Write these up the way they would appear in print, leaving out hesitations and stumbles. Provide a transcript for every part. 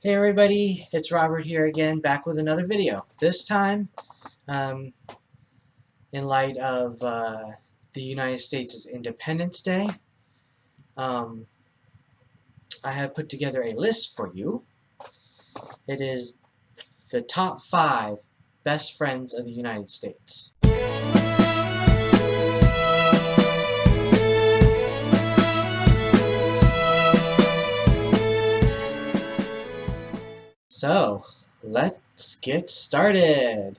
Hey everybody, it's Robert here again, back with another video. This time, um, in light of the United States' Independence Day, um, I have put together a list for you. It is the top 5 best friends of the United States. So, let's get started.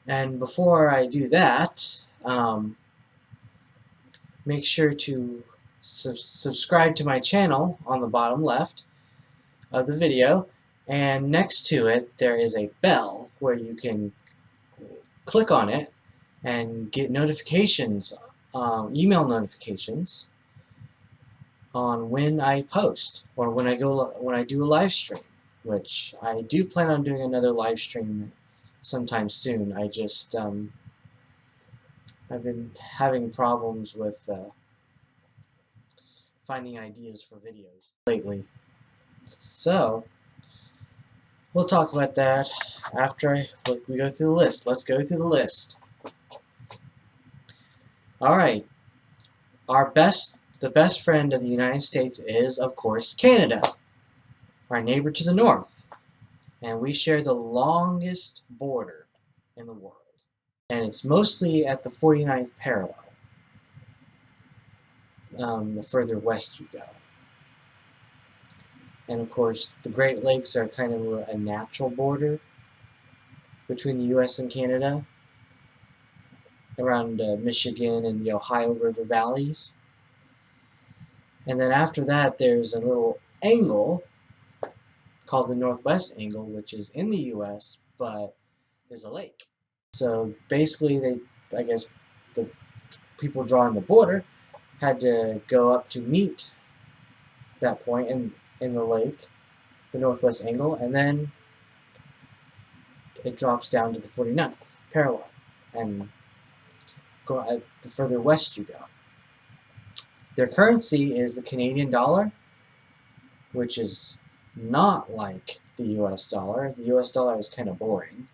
And before I do that, make sure to subscribe to my channel on the bottom left of the video, and next to it there is a bell where you can click on it and get notifications, email notifications on when I post or when I do a live stream, which I do plan on doing another live stream sometime soon. I just I've been having problems with finding ideas for videos lately, so we'll talk about that after we go through the list. Let's go through the list. Alright, the best friend of the United States is, of course, Canada, our neighbor to the north. And we share the longest border in the world. And it's mostly at the 49th parallel, the further west you go. And of course, the Great Lakes are kind of a natural border between the U.S. and Canada, around Michigan and the Ohio River valleys. And then after that, there's a little angle called the Northwest Angle, which is in the U.S., but is a lake. So basically, I guess the people drawing the border had to go up to meet that point in the lake, the Northwest Angle, and then it drops down to the 49th parallel, and the further west you go. Their currency is the Canadian dollar, which is not like the US dollar. The US dollar is kind of boring,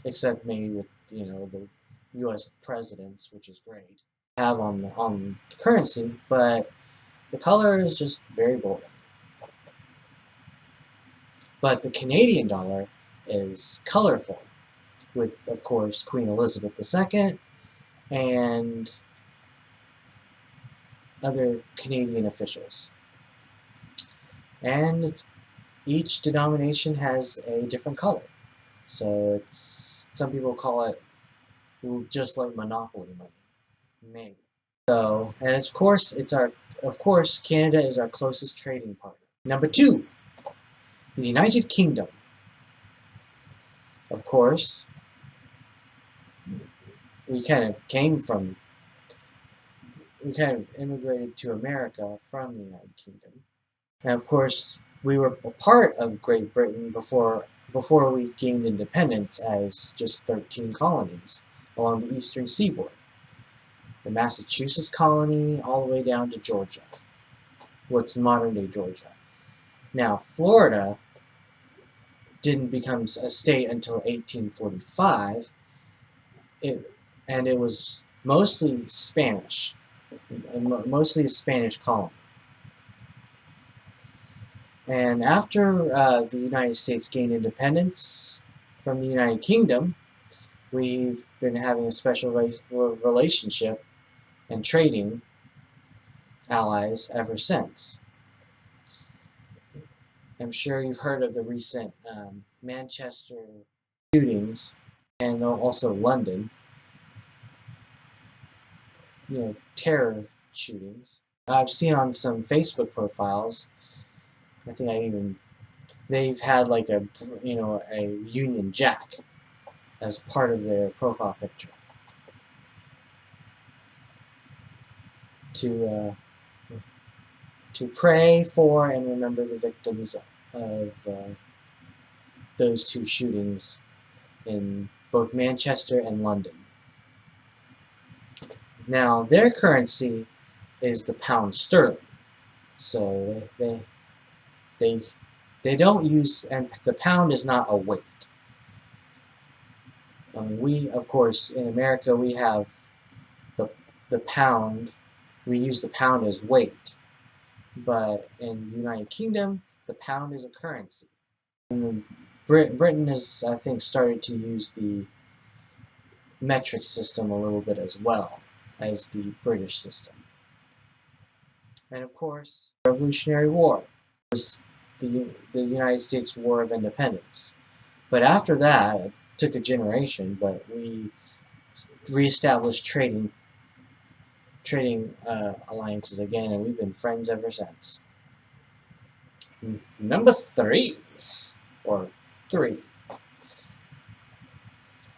except maybe with, the US presidents, which is great to have on the currency, but the color is just very boring. But the Canadian dollar is colorful, with, of course, Queen Elizabeth II and other Canadian officials. And each denomination has a different color. So some people call it just like Monopoly money, maybe. So, and of course, Canada is our closest trading partner. Number 2, the United Kingdom. Of course, we kind of immigrated to America from the United Kingdom. And of course, we were a part of Great Britain before we gained independence as just 13 colonies along the eastern seaboard. The Massachusetts colony all the way down to Georgia, what's modern-day Georgia. Now, Florida didn't become a state until 1845, and it was mostly Spanish, mostly a Spanish colony. And after the United States gained independence from the United Kingdom, we've been having a special relationship and trading allies ever since. I'm sure you've heard of the recent Manchester shootings, and also London, terror shootings. I've seen on some Facebook profiles, I think they've had like a Union Jack as part of their profile picture to pray for and remember the victims of those 2 shootings in both Manchester and London. Now, their currency is the pound sterling. So They they don't use, and the pound is not a weight. We, of course, in America, we have the the pound. We use the pound as weight, but in the United Kingdom, the pound is a currency. And Britain has, I think, started to use the metric system a little bit as well as the British system. And of course, Revolutionary War was the United States War of Independence. But after that, it took a generation, but we reestablished trading alliances again, and we've been friends ever since. Number 3, or 3.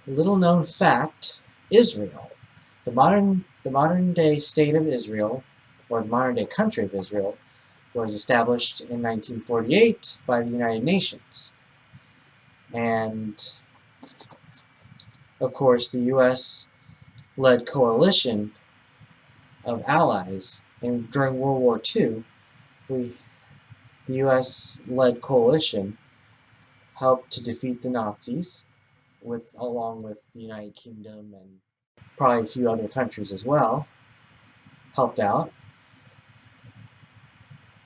Little known fact, Israel. The modern day state of Israel, or the modern day country of Israel, was established in 1948 by the United Nations. And, of course, the U.S.-led coalition of allies, and during World War II, the U.S.-led coalition helped to defeat the Nazis, along with the United Kingdom and probably a few other countries as well, helped out,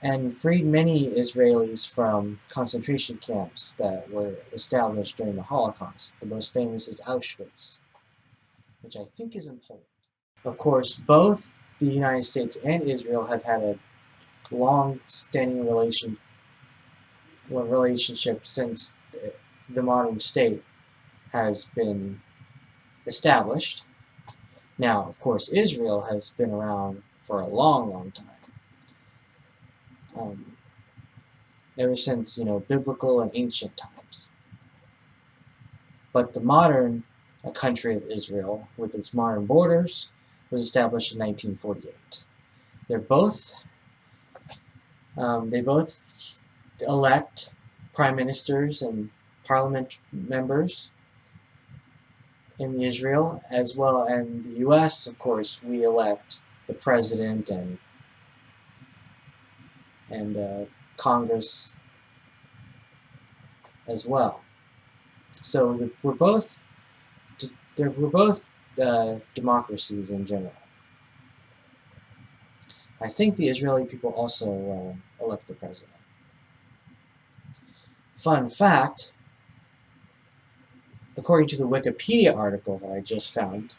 and freed many Israelis from concentration camps that were established during the Holocaust. The most famous is Auschwitz, which I think is in Poland. Of course, both the United States and Israel have had a long-standing relationship since the modern state has been established. Now, of course, Israel has been around for a long, long time. Ever since, biblical and ancient times. But the modern country of Israel, with its modern borders, was established in 1948. They both elect prime ministers and parliament members in Israel, as well, and the U.S., of course, we elect the president and Congress as well. So we're both democracies in general. I think the Israeli people also elect the president. Fun fact, according to the Wikipedia article that I just found,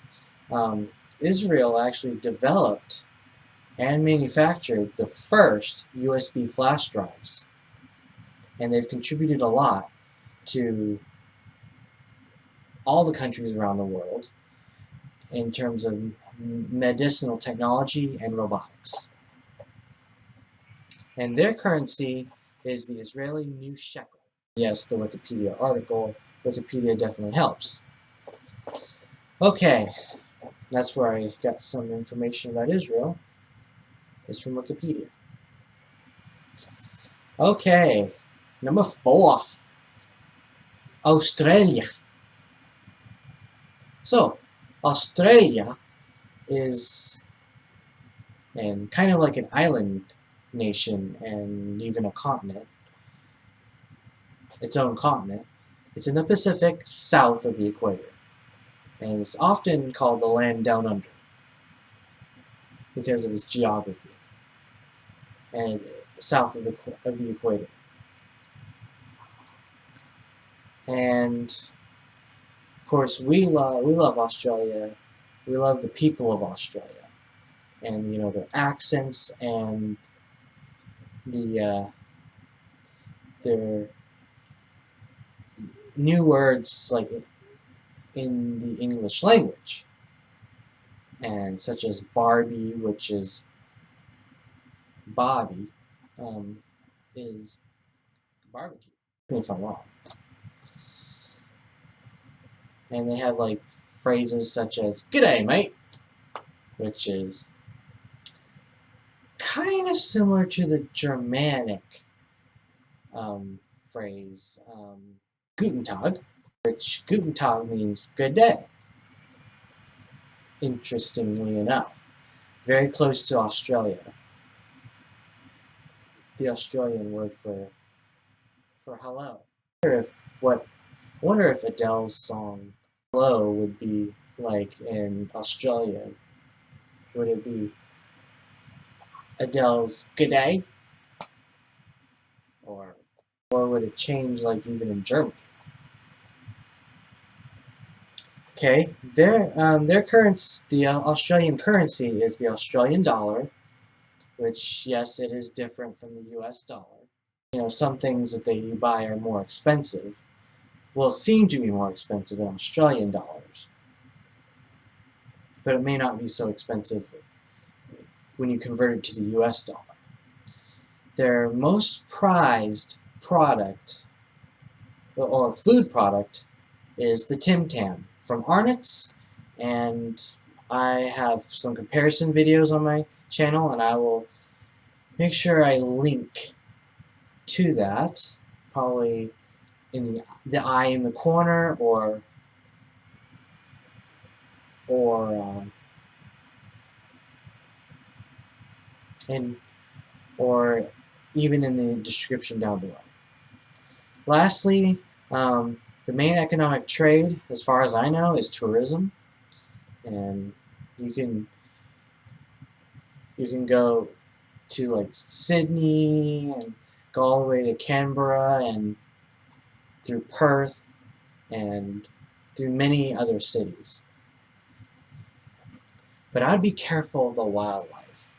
Israel actually developed and manufactured the first USB flash drives. And they've contributed a lot to all the countries around the world in terms of medicinal technology and robotics. And their currency is the Israeli new shekel. Yes, the Wikipedia article. Wikipedia definitely helps. Okay, that's where I got some information about Israel. It's from Wikipedia. Okay, number 4. Australia. So, Australia is kind of like an island nation and even a continent. Its own continent. It's in the Pacific, south of the equator. And it's often called the land down under because of its geography and south of the equator. And of course, we love Australia. We love the people of Australia, and their accents and their new words like in the English language, and such as Barbie, which is Bobby, is barbecue. If I'm wrong. And they have like phrases such as "G'day, mate," which is kind of similar to the Germanic phrase "Guten Tag," which Guten Tag means good day. Interestingly enough, very close to Australia. The Australian word for for hello. I wonder if Adele's song "Hello" would be like in Australia. Would it be Adele's "G'day," or would it change like even in German? Okay, their currency, the Australian currency, is the Australian dollar, which yes, it is different from the U.S. dollar. You know, some things that you buy are more expensive. Will seem to be more expensive in Australian dollars, but it may not be so expensive when you convert it to the US dollar. Their most prized product, or food product, is the Tim Tam from Arnott's, and I have some comparison videos on my channel, and I will make sure I link to that, probably in the eye in the corner, or in or even in the description down below. Lastly, the main economic trade, as far as I know, is tourism, and you can go to like Sydney and go all the way to Canberra and through Perth and through many other cities. But I'd be careful of the wildlife.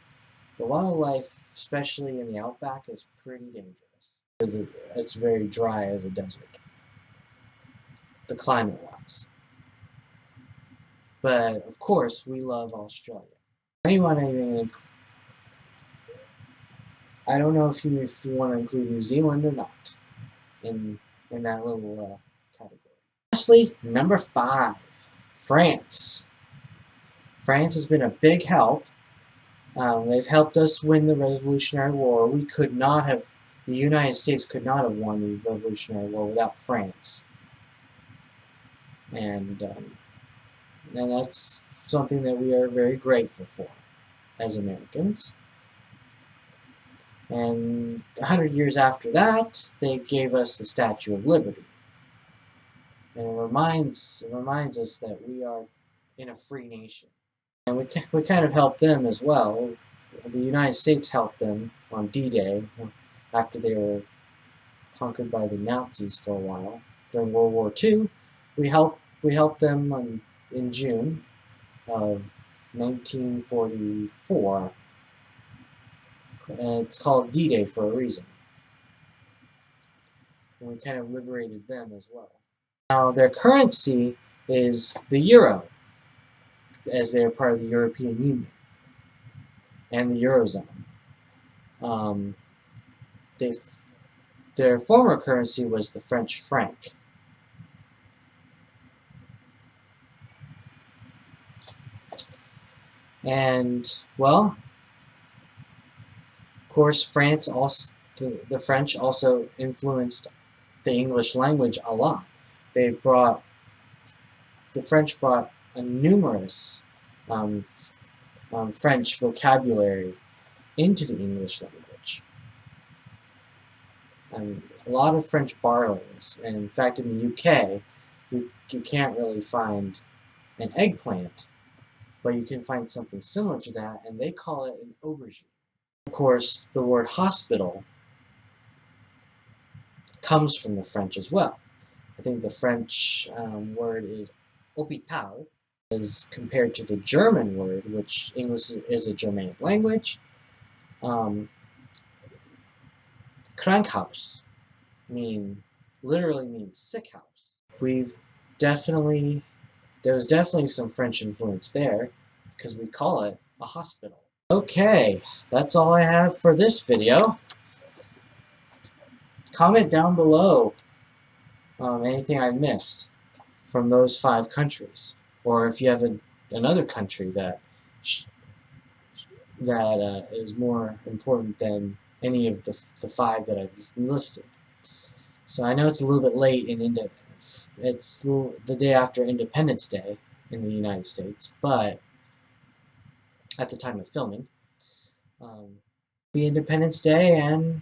The wildlife, especially in the outback, is pretty dangerous because it's very dry as a desert, the climate-wise. But of course, we love Australia. I don't know if you want to include New Zealand or not in that little category. Lastly, number 5, France. France has been a big help. They've helped us win the Revolutionary War. The United States could not have won the Revolutionary War without France. And that's something that we are very grateful for as Americans. And 100 years after that, they gave us the Statue of Liberty. And it reminds us that we are in a free nation. And we kind of helped them as well. The United States helped them on D-Day after they were conquered by the Nazis for a while. During World War II, we helped them in June of 1944. And it's called D-Day for a reason. And we kind of liberated them as well. Now, their currency is the euro, as they are part of the European Union and the Eurozone. Their former currency was the French franc. And, well, of course, the French also influenced the English language a lot. The French brought a numerous French vocabulary into the English language. A lot of French borrowings, and in fact in the UK, you can't really find an eggplant, but you can find something similar to that, and they call it an aubergine. Of course, the word hospital comes from the French as well. I think the French word is hôpital, as compared to the German word, which English is a Germanic language. Krankhaus literally means sick house. There's definitely some French influence there, because we call it a hospital. Okay, that's all I have for this video. Comment down below anything I missed from those 5 countries, or if you have another country that is more important than any of the 5 that I've listed. So I know it's a little bit late it's the day after Independence Day in the United States, but at the time of filming, be Independence Day, and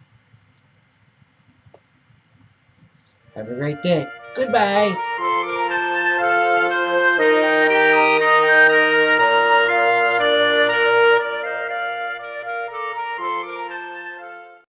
Have a great day. Goodbye!